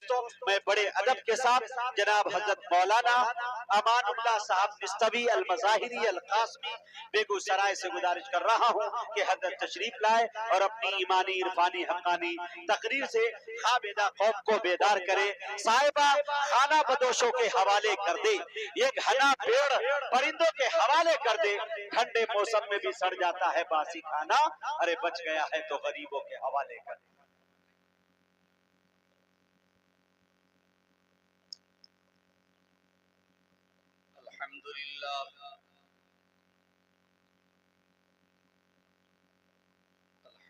دوستوں، میں بڑے ادب کے ساتھ جناب حضرت مولانا امان اللہ صاحب نستوی المظاہری القاسمی بیگو سرائے سے گزارش کر رہا ہوں کہ حضرت تشریف لائے اور اپنی ایمانی عرفانی حقانی تقریر سے خوابیدہ قوم کو بیدار کرے۔ صاحبہ خانہ بدوشوں کے حوالے کر دے، یہ گھنا پیڑ پرندوں کے حوالے کر دے، ٹھنڈے موسم میں بھی سڑ جاتا ہے باسی کھانا، ارے بچ گیا ہے تو غریبوں کے حوالے کر دے۔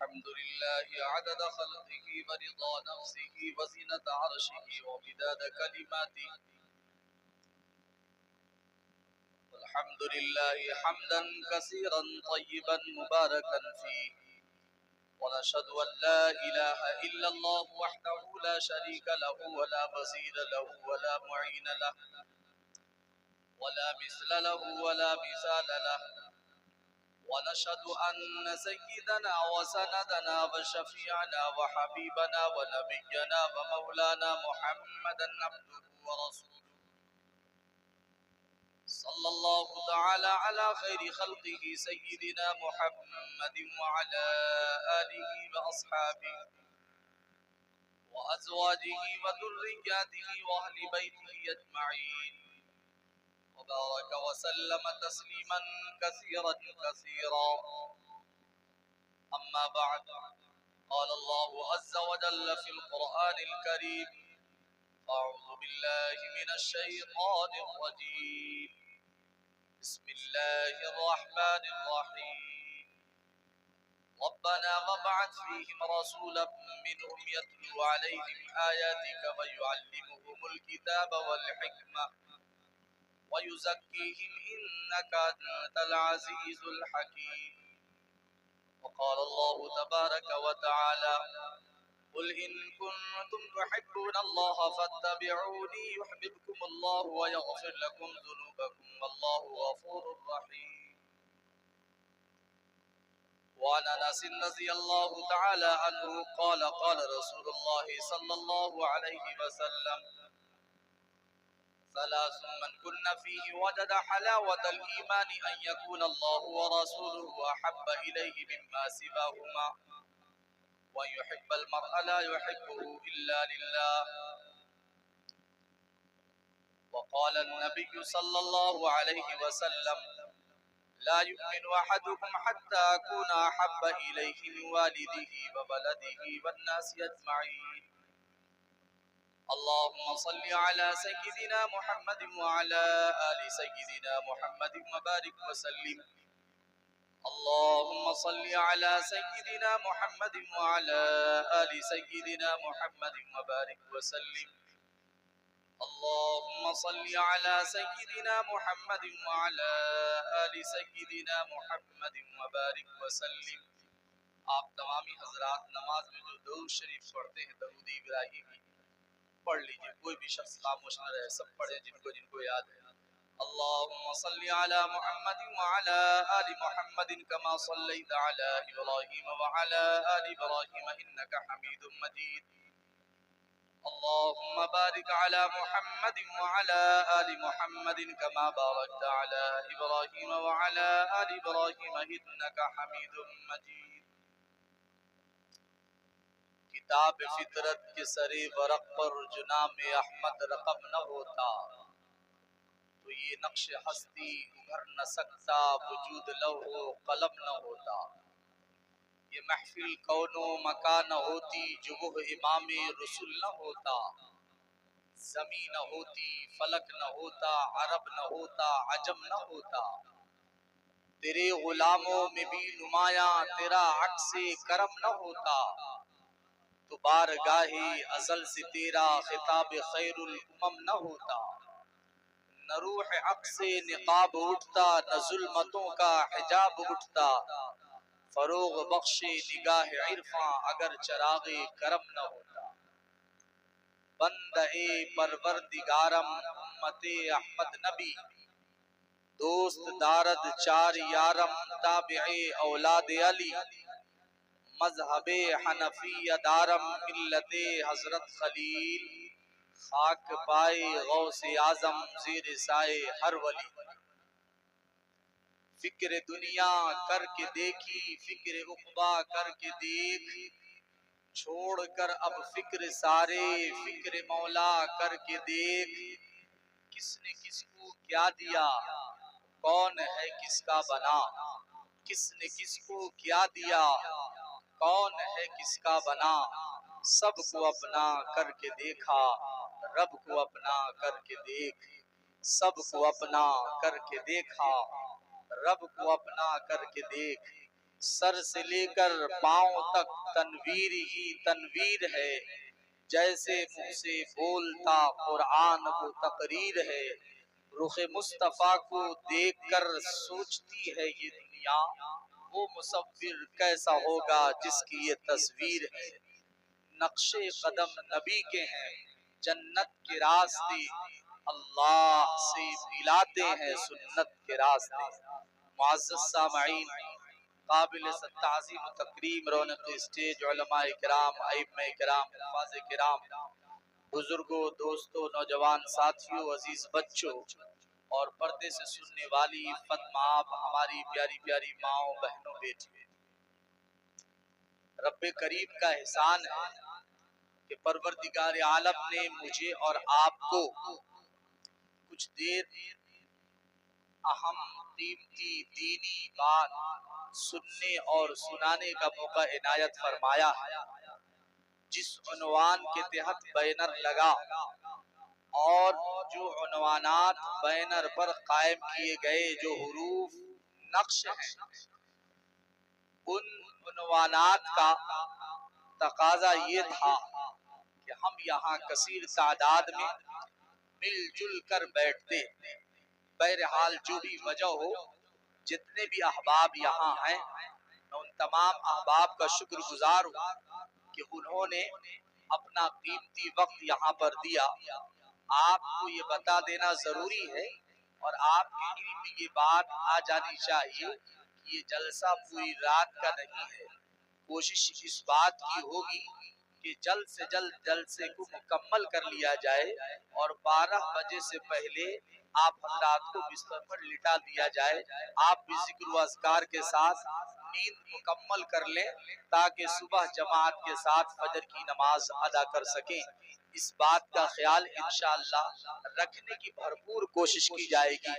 الحمد لله عدد خلقه ورضا نفسه وزنة عرشه ومداد كلماته. الحمد لله حمدا كثيرا طيبا مباركا فيه، ونشهد أن لا إله إلا الله وحده لا شريك له ولا مثيل له ولا معين له ولا مثل له ولا مثال له، ونشهد أن سيدنا وسندنا وشفيعنا وحبيبنا ونبينا ومولانا محمدا عبده ورسوله صلى الله تعالى على خير خلقه سيدنا محمد وعلى آله وأصحابه وأزواجه وذرياته وأهل بيته أجمعين، وبارك وسلم تسليما كثيرا كثيرا. أما بعد، قال الله عز وجل في القرآن الكريم: أعوذ بالله من الشيطان الرجيم، بسم الله الرحمن الرحيم. ربنا وابعث فيهم رسولا منهم يتلو عليهم آياتك ويعلمهم الكتاب والحكمة ويزكيهم إنك أنت العزيز الحكيم. وقال الله تبارك وتعالى: قل إن كنتم تحبون الله فاتبعوني يحببكم الله ويغفر لكم ذنوبكم والله غفور رحيم. وعن أنس رضي الله تعالى عنه قال: قال رسول الله صلى الله عليه وسلم: ثلاث من كن فيه وجد حلاوة الإيمان أن يكون الله ورسوله أحب إليه مما سواهما، ويحب المرء لا يحبه إلا لله. وقال النبي صلى الله عليه وسلم: لا يؤمن أحدكم حتى أكون أحب إليه من والده وولده والناس أجمعين. اللهم صل على سيدنا محمد وعلى آل سيدنا محمد وبارك وسلم. اللهم صل على سيدنا محمد وعلى آل سيدنا محمد وبارك وسلم. اللهم صل على سيدنا محمد وعلى آل سيدنا محمد وبارك وسلم. آپ تمامی حضرات نماز میں جو درود شریف پڑھتے ہیں درود ابراہیمی پڑھ لیجئے، کوئی بھی شخص خاموش نہ رہے، سب پڑھیں جن کو یاد ہے. اللهم صل على محمد وعلى آل محمد كما صليت على إبراهيم وعلى آل إبراهيم إنك حميد مجيد. اللهم بارك على محمد وعلى آل محمد كما باركت على إبراهيم وعلى آل إبراهيم إنك حميد مجيد. کتاب فطرت کے سرے ورق پر جو نام احمد رقم نہ ہوتا، تو یہ نقش ہستی ابھر نہ سکتا، وجود لوح و قلم نہ ہوتا. یہ محفل کون و مکان نہ ہوتی جو وہ امام رسول نہ ہوتا. زمین نہ ہوتی، فلک نہ ہوتا، عرب نہ ہوتا، عجم نہ ہوتا. تیرے غلاموں میں بھی نمایاں تیرا عکس کرم نہ ہوتا. تو بارگاہ ازل سے تیرا خطاب خیر الامم نہ ہوتا. نہ روح حق سے نقاب اٹھتا، نہ ظلمتوں کا حجاب اٹھتا. فروغ بخش نگاہ عرفاں اگر چراغ کرم نہ ہوتا. بندہ پروردگارم امت احمد نبی، دوست دارد چار یارم تابع اولاد علی. مذہب حنفی دارم ملت حضرت خلیل، خاک پائے غوث اعظم زیر سائے ہر ولی، فکر دنیا کر کے دیکھی فکر عقبا کر کے دیکھ، چھوڑ کر اب فکر سارے فکر مولا کر کے دیکھ، کس نے کس کو کیا دیا کون ہے کس کا بنا، کس نے کس کو کیا دیا کون ہے کس کا بنا، سب کو اپنا کر کے دیکھا رب کو اپنا کر کے دیکھ، سب کو اپنا کر کے دیکھا رب کو اپنا کر کے دیکھ، سر سے لے کر پاؤں تک تنویر ہی تنویر ہے، جیسے منہ سے بولتا قرآن وہ تقریر ہے، رخ مصطفیٰ کو دیکھ کر سوچتی ہے یہ دنیا، وہ مصور کیسا ہوگا جس کی یہ تصویر ہے، نقش قدم نبی کے ہیں جنت کے راستے، اللہ سے ملاتے ہیں سنت کے راستے۔ معزز سامعین، قابل تعظیم و تکریم رونق اسٹیج، علماء کرام، ائمہ کرام، حفاظ کرام، بزرگوں، دوستوں، نوجوان ساتھیوں، عزیز بچوں اور پردے سے سننے والی فاطمہ آپ ہماری پیاری پیاری ماؤں، بہنوں، بیٹیوں، رب کریم کا احسان ہے کہ پروردگار عالم نے مجھے اور آپ کو کچھ دیر اہم قیمتی دینی بات سننے اور سنانے کا موقع عنایت فرمایا ہے، جس عنوان کے تحت بینر لگا اور جو عنوانات بینر پر قائم کیے گئے، جو حروف نقش ہیں، ان عنوانات کا تقاضا یہ تھا کہ ہم یہاں کثیر تعداد میں مل جل کر بیٹھتے، بہرحال جو بھی وجہ ہو، جتنے بھی احباب یہاں ہیں، میں ان تمام احباب کا شکر گزار ہوں کہ انہوں نے اپنا قیمتی وقت یہاں پر دیا۔ آپ کو یہ بتا دینا ضروری ہے اور آپ کے علم میں یہ بات آ جانی چاہیے کہ یہ جلسہ پوری رات کا نہیں ہے، کوشش اس بات کی ہوگی کہ جلد سے جلد جلسے کو مکمل کر لیا جائے اور 12 بجے سے پہلے آپ حضرات کو بستر پر لٹا دیا جائے، آپ بھی ذکر و اذکار کے ساتھ نیند مکمل کر لیں تاکہ صبح جماعت کے ساتھ فجر کی نماز ادا کر سکیں۔ اس بات کا خیال انشاءاللہ رکھنے کی بھرپور کوشش کی جائے گی۔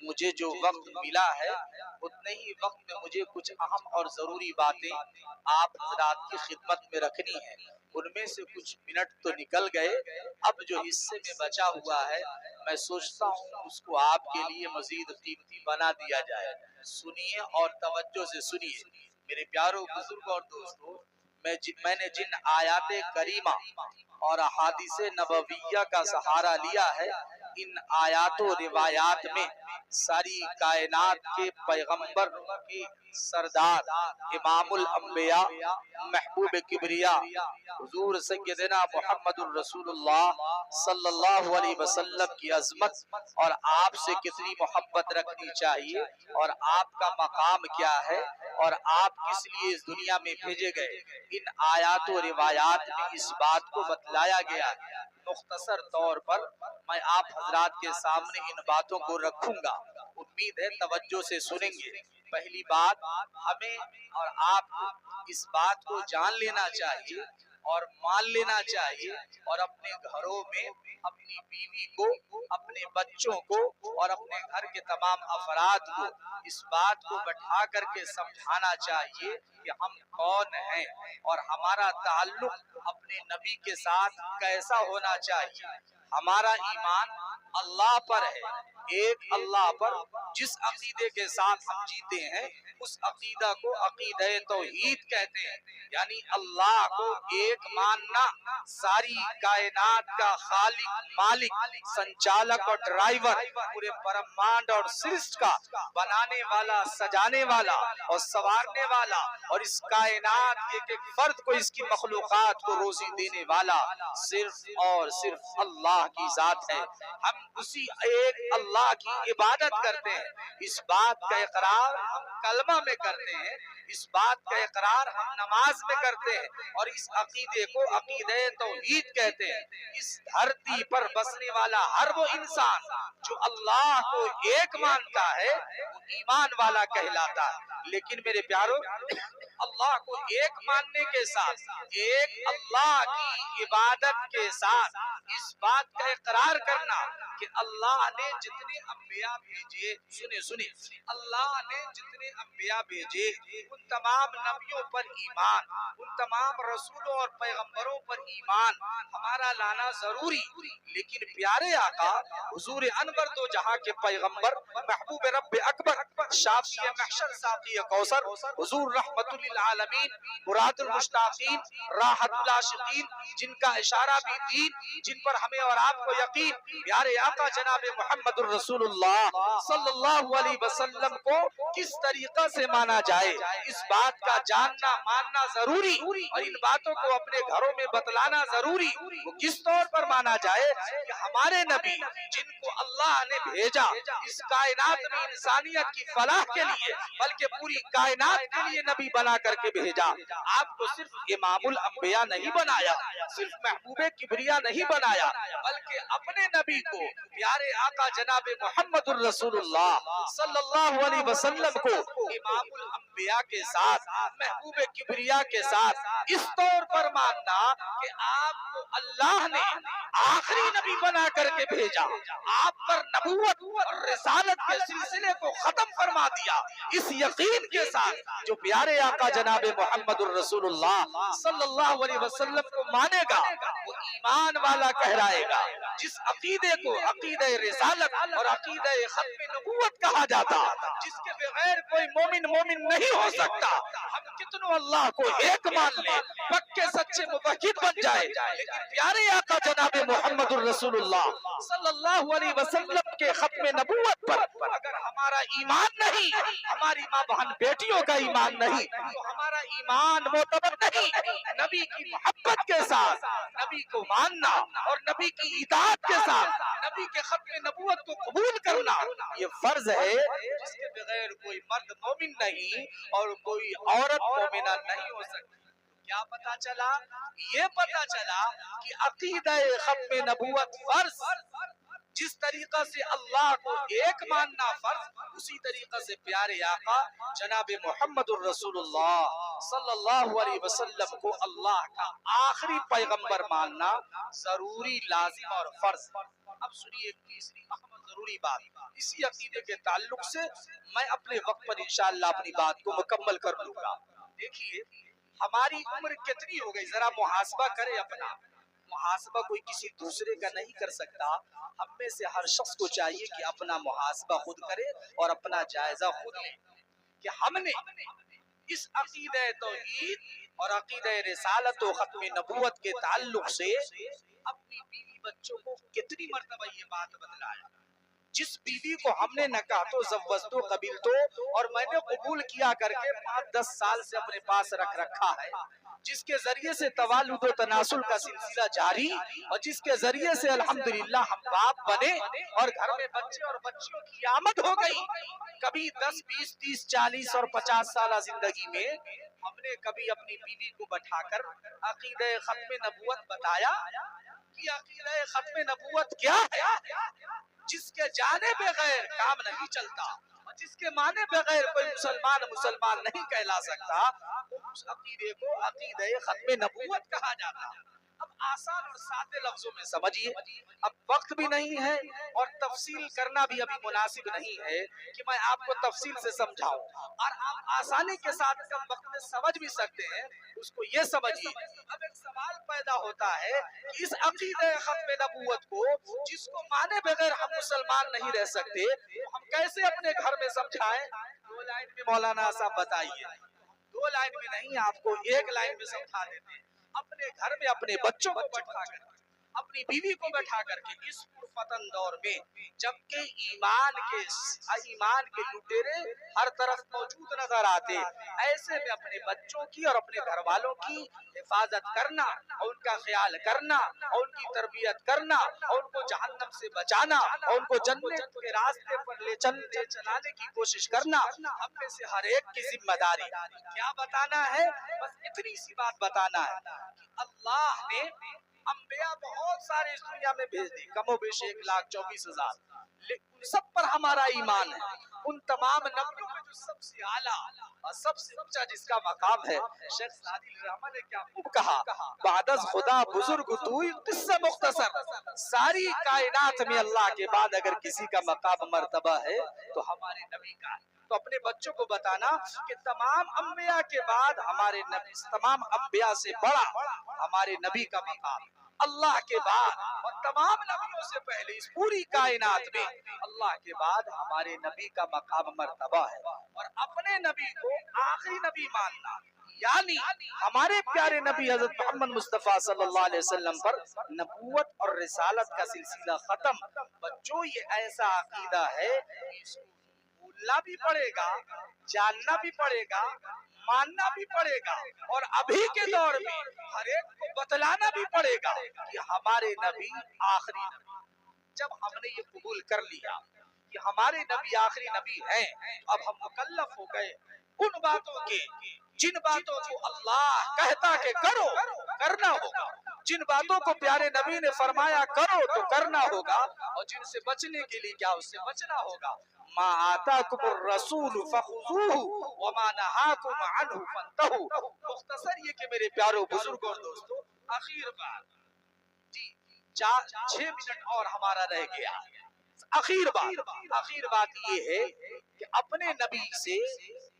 مجھے جو وقت ملا ہے اتنے ہی وقت میں مجھے کچھ اہم اور ضروری باتیں آپ حضرات کی خدمت میں رکھنی ہے، ان میں سے کچھ منٹ تو نکل گئے، اب جو حصے میں بچا ہوا ہے میں سوچتا ہوں اس کو آپ کے لیے مزید قیمتی بنا دیا جائے۔ سنیے اور توجہ سے سنیے میرے پیاروں بزرگوں اور دوستوں، میں نے جن آیات کریمہ اور احادیث نبویہ کا سہارا لیا ہے، ان آیات و روایات میں ساری کائنات کے پیغمبر کی سردار امام الانبیاء محبوب کبریا حضور سیدنا محمد الرسول اللہ صلی اللہ علیہ وسلم کی عظمت اور آپ سے کتنی محبت رکھنی چاہیے اور آپ کا مقام کیا ہے اور آپ کس لیے اس دنیا میں بھیجے گئے، ان آیات و روایات میں اس بات کو بتلایا گیا ہے۔ مختصر طور پر میں آپ حضرات کے سامنے ان باتوں کو رکھوں گا، امید ہے توجہ سے سنیں گے۔ پہلی بات، ہمیں اور آپ کو اس بات کو جان لینا چاہیے اور مان لینا چاہیے اور اپنے گھروں میں اپنی بیوی کو، اپنے بچوں کو اور اپنے گھر کے تمام افراد کو اس بات کو بٹھا کر کے سمجھانا چاہیے کہ ہم کون ہیں اور ہمارا تعلق اپنے نبی کے ساتھ کیسا ہونا چاہیے۔ ہمارا ایمان اللہ پر ہے، ایک اللہ پر، جس عقیدے کے ساتھ ہم جیتے ہیں اس عقیدہ کو عقیدہ توحید کہتے ہیں، یعنی اللہ کو ایک ماننا، ساری کائنات کا خالق، مالک، سنچالک اور ڈرائیور، پورے برہمانڈ اور سرشت کا بنانے والا، سجانے والا اور سنوارنے والا اور اس کائنات کے ایک فرد کو، اس کی مخلوقات کو روزی دینے والا صرف اور صرف اللہ کی ذات ہے۔ ہم اسی ایک اللہ کی عبادت کرتے ہیں، اس بات کا اقرار ہم کلمہ میں کرتے ہیں، اس بات کا اقرار ہم نماز میں کرتے ہیں، اور اس عقیدے کو عقیدہ توحید کہتے ہیں۔ اس دھرتی پر بسنے والا ہر وہ انسان جو اللہ کو ایک مانتا ہے وہ ایمان والا کہلاتا ہے۔ لیکن میرے پیارو، اللہ کو ایک ماننے کے ساتھ، ایک اللہ کی عبادت کے ساتھ اس بات کا اقرار کرنا کہ اللہ نے جتنے انبیاء بھیجے، سنے اللہ نے جتنے انبیاء بھیجے ان تمام نبیوں پر ایمان، ان تمام رسولوں اور پیغمبروں پر ایمان ہمارا لانا ضروری۔ لیکن پیارے آقا حضور انور دو جہاں کے پیغمبر، محبوب رب اکبر، شافی محشر ساقی کوثر، حضور رحمت للعالمین، مراد المشتاقین، راحت العاشقین، جن کا اشارہ بھی دین، جن پر ہمیں اور آپ کو یقین، پیارے آقا جناب محمد الرسول اللہ صلی اللہ علیہ وسلم کو کس طریقہ سے مانا جائے، اس بات کا جاننا ماننا ضروری، اور ان باتوں کو اپنے گھروں میں بتلانا ضروری۔ وہ کس طور پر مانا جائے کہ ہمارے نبی جن کو اللہ نے بھیجا اس کائنات میں انسانیت کی فلاح کے لیے، بلکہ پوری کائنات کے لیے نبی بنا کر کے بھیجا، آپ کو صرف امام الانبیاء نہیں بنایا، صرف محبوب کبریا نہیں بنایا، بلکہ اپنے نبی کو، پیارے آقا جناب محمد الرسول اللہ صلی اللہ علیہ وسلم کو امام الانبیاء کے ساتھ، محبوب کبریا کے ساتھ اس طور پر ماننا کہ آپ کو اللہ نے آخری نبی بنا کر کے بھیجا، آپ پر نبوت اور رسالت کے سلسلے کو ختم فرما دیا، اس یقین کے ساتھ جو پیارے آقا جناب محمد الرسول اللہ صلی اللہ علیہ وسلم کو مانے گا وہ ایمان والا کہلائے گا۔ جس عقیدے کو عقیدہ رسالت اور عقیدہ ختم نبوت کہا جاتا، جس کے بغیر کوئی مومن نہیں ہو سکتا، ہم کتنوں اللہ کو ایک مان لیں، پکے سچے موحد بن جائے، لیکن پیارے آقا جناب محمد الرسول اللہ صلی اللہ علیہ وسلم کے ختم نبوت پر اگر ہمارا ایمان نہیں، ہماری ماں بہن بیٹیوں کا ایمان نہیں، تو ہمارا ایمان معتبر نہیں۔ نبی کی محبت کے ساتھ نبی کو ماننا اور نبی کی اطاعت کے ساتھ نبی کے ختم نبوت کو قبول کرنا یہ فرض ہے، جس کے بغیر کوئی مرد مومن نہیں اور کوئی عورت مومنہ نہیں ہو سکتی۔ کیا پتا چلا؟ یہ پتا چلا کہ عقیدہ ختم نبوت فرض، جس طریقہ سے اللہ کو ایک ماننا فرض، اسی طریقہ سے پیارے آقا جناب محمد الرسول اللہ صلی اللہ علیہ وسلم کو اللہ کا آخری پیغمبر ماننا ضروری، لازم اور فرض۔ اب سنیے ایک تیسری اہم ضروری بات، اسی عقیدے کے تعلق سے میں اپنے وقت پر انشاءاللہ اپنی بات کو مکمل کر لوں گا۔ دیکھیے ہماری عمر کتنی ہو گئی، ذرا محاسبہ کرے اپنا۔ محاسبہ کوئی کسی دوسرے کا نہیں کر سکتا، ہم میں سے ہر شخص کو چاہیے کہ اپنا محاسبہ خود کرے اور اپنا جائزہ خود لے کہ ہم نے اس عقیدہ توحید اور عقیدہ رسالت و ختم نبوت کے تعلق سے اپنی بیوی بچوں کو کتنی مرتبہ یہ بات بتلایا۔ جس بیوی کو ہم نے نکاحتو زوجتو قبیلتو اور میں نے قبول کیا کر کے 5-10 سال سے اپنے پاس رکھ رکھا ہے، جس کے ذریعے سے توالد و تناسل کا سلسلہ جاری، اور جس کے ذریعے سے الحمدللہ ہم باپ بنے اور گھر میں بچے اور بچیوں کی آمد ہو گئی۔ کبھی 10 20 30 40 اور 50 سالہ زندگی میں ہم نے کبھی اپنی بیوی کو بٹھا کر عقیدہ ختم نبوت بتایا کہ عقیدہ ختم نبوت کیا ہے؟ جس کے جانے بغیر کام نہیں چلتا، جس کے مانے بغیر کوئی مسلمان نہیں کہلا سکتا، اس عقیدے کو عقیدہ ختم نبوت کہا جاتا۔ اب آسان اور سادے لفظوں میں سمجھیے، اب وقت بھی نہیں ہے اور تفصیل کرنا بھی ابھی مناسب نہیں ہے کہ میں آپ کو تفصیل سے سمجھاؤں، اور آپ آسانی کے ساتھ کم وقت میں سمجھ بھی سکتے ہیں۔ اس کو یہ سمجھیے، اب ایک سوال پیدا ہوتا ہے کہ اس عقیدہ ختم نبوت کو جس کو مانے بغیر ہم مسلمان نہیں رہ سکتے، ہم کیسے اپنے گھر میں سمجھائیں؟ 2 لائن میں مولانا صاحب بتائیے۔ 2 لائن میں نہیں، آپ کو 1 لائن میں سمجھا دیتے ہیں۔ اپنے گھر میں اپنے بچوں کو بٹھا کر اپنی بیوی کو بیٹھا کر کے اس پرفتن دور میں، جبکہ ایمان کے لٹیرے ہر طرف موجود نظر آتے، ایسے میں اپنے بچوں کی اور اپنے گھر والوں کی حفاظت کرنا اور ان کا خیال کرنا اور ان کی تربیت کرنا اور ان کو جہنم سے بچانا اور ان کو جنت کے راستے پر لے چلانے کی کوشش کرنا ہم میں سے ہر ایک کی ذمہ داری۔ کیا بتانا ہے؟ بس اتنی سی بات بتانا ہے کہ اللہ نے انبیاء بہت سارے اس دنیا میں بھیج دی، کم و بیش 1,24,000، لیکن سب پر ہمارا ایمان ہے۔ ان تمام نبیوں میں جو سب سے اعلیٰ اور سب سے اونچا جس کا مقام ہے، شیخ سعدی الرحمن نے کیا خوب کہا، بعد از خدا بزرگ توئی قصہ مختصر، ساری کائنات میں اللہ کے بعد اگر کسی کا مقام مرتبہ ہے تو ہمارے نبی کا ہے۔ تو اپنے بچوں کو بتانا کہ تمام انبیاء کے بعد ہمارے نبی، تمام انبیاء سے بڑا ہمارے نبی کا مقام، اللہ کے بعد اور تمام نبیوں سے پہلے اس پوری کائنات میں اللہ کے بعد ہمارے نبی کا مقام مرتبہ ہے، اور اپنے نبی کو آخری نبی ماننا، یعنی ہمارے پیارے نبی حضرت محمد مصطفیٰ صلی اللہ علیہ وسلم پر نبوت اور رسالت کا سلسلہ ختم۔ بچوں یہ ایسا عقیدہ ہے کہ اس کو بھولنا بھی پڑے گا، جاننا بھی پڑے گا، ماننا بھی پڑے گا، اور ابھی کے دور میں ہر ایک کو بتلانا بھی پڑے گا کہ ہمارے نبی آخری نبی۔ جب ہم نے یہ قبول کر لیا کہ ہمارے نبی آخری نبی ہیں، اب ہم مکلف ہو گئے ان باتوں کے جن باتوں کو اللہ کہتا کہ کرو، کرنا ہوگا، جن باتوں کو پیارے نبی نے فرمایا کرو تو کرنا ہوگا، اور جن سے بچنے کے لیے کیا اس سے بچنا ہوگا۔ ما آتاکم الرسول فخذوہ وما نہاکم عنہ فانتہوا۔ مختصر یہ کہ میرے پیارو بزرگوں اور دوستو، آخر بات جی 6 منٹ اور ہمارا رہ گیا، آخر بات یہ ہے کہ اپنے نبی سے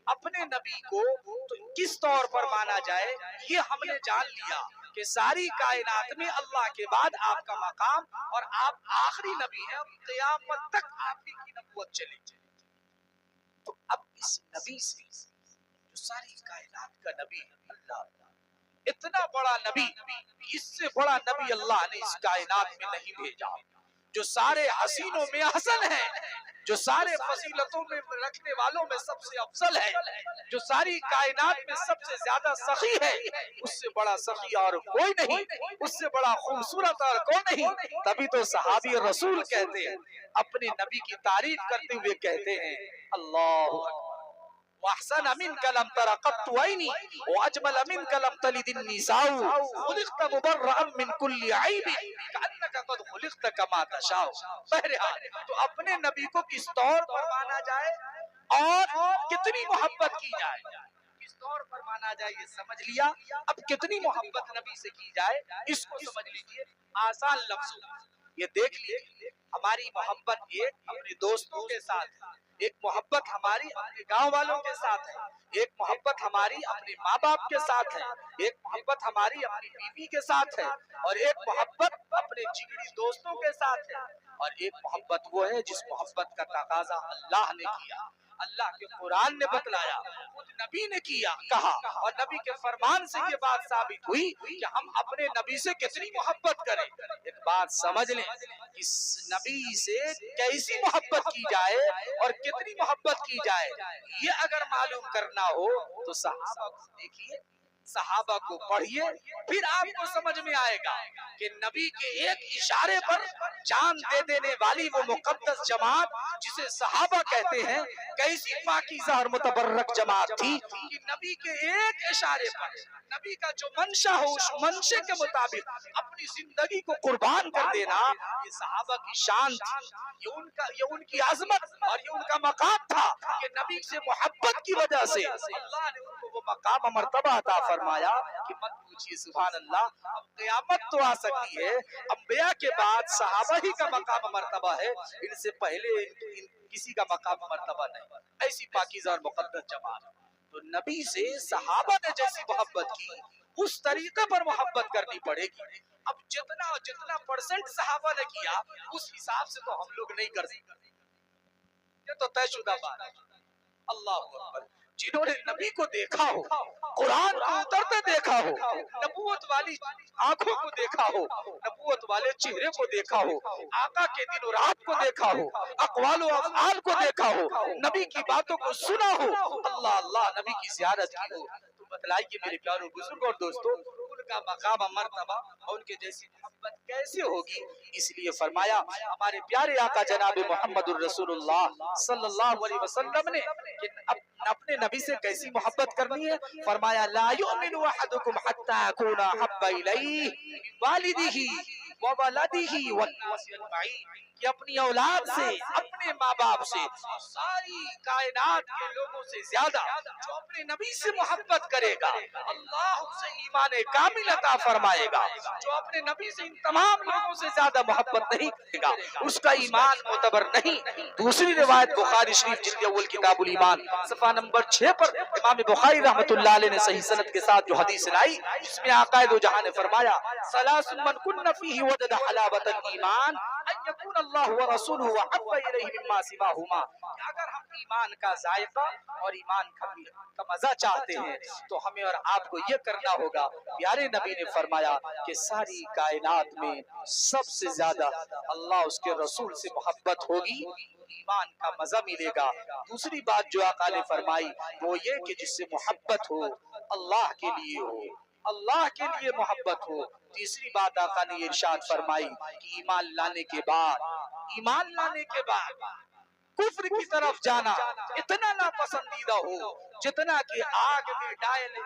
اپنے نبی کو تو کس طور پر مانا جائے، یہ ہم نے جان لیا کہ ساری کائنات میں اللہ کے بعد آپ کا مقام اور آپ آخری نبی ہیں، قیامت تک آپ کی نبوت چلے۔ تو اب اس نبی سے جو ساری کائنات کا نبی ہے، اللہ اتنا بڑا نبی، اس سے بڑا نبی اللہ نے اس کائنات میں نہیں بھیجا، جو سارے حسینوں میں احسن ہے، جو سارے فضیلتوں میں رکھنے والوں میں سب سے افضل ہے، جو ساری کائنات میں سب سے زیادہ سخی ہے، اس سے بڑا سخی اور کوئی نہیں، اس سے بڑا خوبصورت اور کوئی نہیں۔ تبھی تو صحابی رسول کہتے ہیں، اپنے نبی کی تعریف کرتے ہوئے کہتے ہیں، اللہ اکبر، وَأَحْسَنَ مِنْكَ لَمْ تَرَ قَطُّ عَيْنِي وَأَجْمَلَ مِنْكَ لَمْ تَلِدِ النِّسَاءُ خُلِقْتَ مُبَرَّأً مِنْ كُلِّ عَيْبٍ كَأَنَّكَ قَدْ خُلِقْتَ كَمَا تَشَاءُ۔ بہرحال تو اپنے نبی کو کس طور پر مانا جائے اور کتنی محبت کی جائے، کس طور پر مانا جائے یہ سمجھ لیا، اب کتنی محبت نبی سے کی جائے اس کو سمجھ لیجئے آسان لفظوں، یہ دیکھ لیجئے ہماری محبت ایک اپنے دوستوں کے ساتھ ہے، ایک محبت ہماری اپنے گاؤں والوں کے ساتھ ہے، ایک محبت ہماری اپنے ماں باپ کے ساتھ ہے، ایک محبت ہماری اپنی بیوی کے ساتھ ہے، اور ایک محبت اپنے جگری دوستوں کے ساتھ ہے، اور ایک محبت وہ ہے جس محبت کا تقاضا اللہ نے کیا، اللہ کے قرآن نے بتلایا، خود نبی نے کیا کہا، اور نبی کے فرمان سے یہ بات ثابت ہوئی کہ ہم اپنے نبی سے کتنی محبت کریں۔ ایک بات سمجھ لیں، اس نبی سے کیسی محبت کی جائے اور کتنی محبت کی جائے، یہ اگر معلوم کرنا ہو تو صحابہ کو دیکھیے، صحابہ کو پڑھیے، پھر آپ کو سمجھ میں آئے گا کہ نبی کے ایک اشارے پر جان دے دینے والی وہ مقدس جماعت جسے صحابہ کہتے ہیں، کیسی پاکیزہ اور متبرک جماعت تھی کہ نبی کے ایک اشارے پر نبی کا جو منشا ہو اس منشے کے مطابق اپنی زندگی کو قربان کر دینا، یہ صحابہ کی شان تھی، یہ ان کی عظمت اور یہ ان کا مقام تھا کہ نبی سے محبت کی وجہ سے اللہ نے ان کو وہ مقام و مرتبہ عطا فرمایا کہ مت پوچھئے، سبحان اللہ، اب قیامت تو آ سکتی ہے، انبیاء کے بعد صحابہ ہی کا مقام و مرتبہ ہے، ان سے پہلے کسی کا مقام و مرتبہ نہیں، ایسی پاکیزہ اور مقدس جماعت۔ تو نبی سے صحابہ نے جیسی محبت کی اس طریقے پر محبت کرنی پڑے گی۔ اب جتنا پرسنٹ صحابہ نے کیا اس حساب سے تو ہم لوگ نہیں کر سکتے، یہ تو طے شدہ بات ہے۔ اللہ اکبر، جنہوں نے نبی کو دیکھا ہو، قرآن کو اترتے دیکھا ہو، نبوت والی آنکھوں کو دیکھا ہو، نبوت والے چہرے کو دیکھا ہو، آقا کے دن و رات کو دیکھا ہو، اقوال و افعال کو دیکھا ہو، نبی کی باتوں کو سنا ہو، اللہ اللہ نبی کی زیارت کی ہو، تو بتلائیے میرے پیاروں بزرگ اور دوستوں ان کا مقام مرتبہ اور ان کے جیسی محبت کیسے ہوگی؟ اس لیے فرمایا ہمارے پیارے آقا جناب محمد الرسول اللہ صلی اللہ علیہ وسلم نے کہ اپنے نبی سے کیسی محبت کرنی ہے؟ فرمایا لا یؤمن احدکم حتی اکون احب الیہ والدہ وولدہ والناس اجمعین، کہ اپنی اولاد سے، اپنے ماں باپ سے، ساری کائنات کے لوگوں سے زیادہ جو اپنے نبی سے محبت کرے گا اللہ اسے ایمان کامل عطا فرمائے گا۔ جو اپنے نبی سے ان تمام لوگوں سے زیادہ محبت نہیں کرے گا اس کا ایمان معتبر نہیں۔ دوسری روایت بخاری شریف جلد اول کتاب الایمان صفحہ نمبر 6 پر امام بخاری رحمۃ اللہ علیہ نے صحیح سند کے ساتھ جو حدیث لائی اس میں آقا دو جہاں نے فرمایا ثلاث من کن فیہ وجد حلاوۃ الایمان ان یکون اللہ ورسولہ احب الیہ مما سواہما، اگر ہم ایمان کا ذائقہ اور ایمان کا مزہ چاہتے ہیں تو ہمیں اور آپ کو یہ کرنا ہوگا۔ پیارے نبی نے فرمایا کہ ساری کائنات میں سب سے زیادہ اللہ اس کے رسول سے محبت ہوگی، ایمان کا مزہ ملے گا۔ دوسری بات جو آقا نے فرمائی وہ یہ کہ جس سے محبت ہو اللہ کے لیے ہو، اللہ کے لیے محبت ہو۔ تیسری بات آقا نے ارشاد فرمائی کہ ایمان لانے کے بعد کفر کی طرف جانا اتنا ناپسندیدہ ہو جتنا کہ آگ میں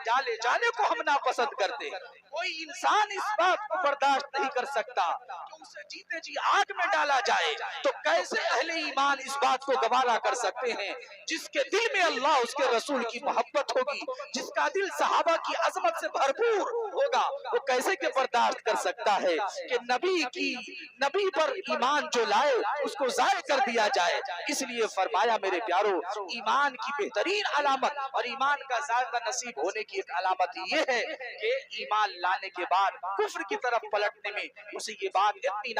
ڈالے جانے کو ہم ناپسند کرتے ہیں۔ کوئی انسان اس بات کو برداشت نہیں کر سکتا کہ اسے جیتے جی آگ میں ڈالا جائے، تو کیسے اہل ایمان اس بات کو گوارا کر سکتے ہیں؟ جس کے دل میں اللہ اس کے رسول کی محبت ہوگی، جس کا دل صحابہ کی عظمت سے بھرپور ہوگا، وہ کیسے کہ برداشت کر سکتا ہے کہ نبی پر ایمان جو لائے اس کو ضائع کر دیا جائے؟ اس لیے فرمایا میرے پیارو ایمان کی بہترین علامت اور ایمان کا ذائقہ نصیب ہونے کی ایک علامت یہ ہے کہ ایمان لانے کے بعد کفر کی طرف پلٹنے میں اسے یہ بات اتنی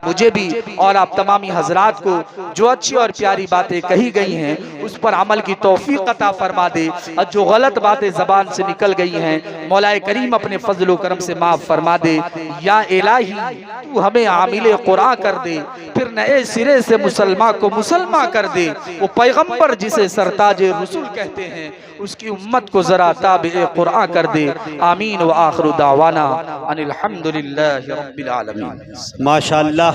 مجھے بھی اور آپ تمامی حضرات کو جو اچھی اور پیاری باتیں کہی گئی ہیں اس پر عمل کی توفیق عطا فرما دے، اور جو غلط باتیں زبان سے نکل گئی ہیں مولا کریم اپنے فضل و کرم سے معاف فرما دے۔ یا الہی تو ہمیں عامل قرآن کر دے، پھر نئے سرے سے مسلمان کو مسلمان کر دے، وہ پیغمبر جسے سرتاج رسول کہتے ہیں اس کی امت کو ذرا تابع قرآن کر دے۔ آمین و آخر دعوانا ان الحمدللہ رب العالمین۔ ماشاءاللہ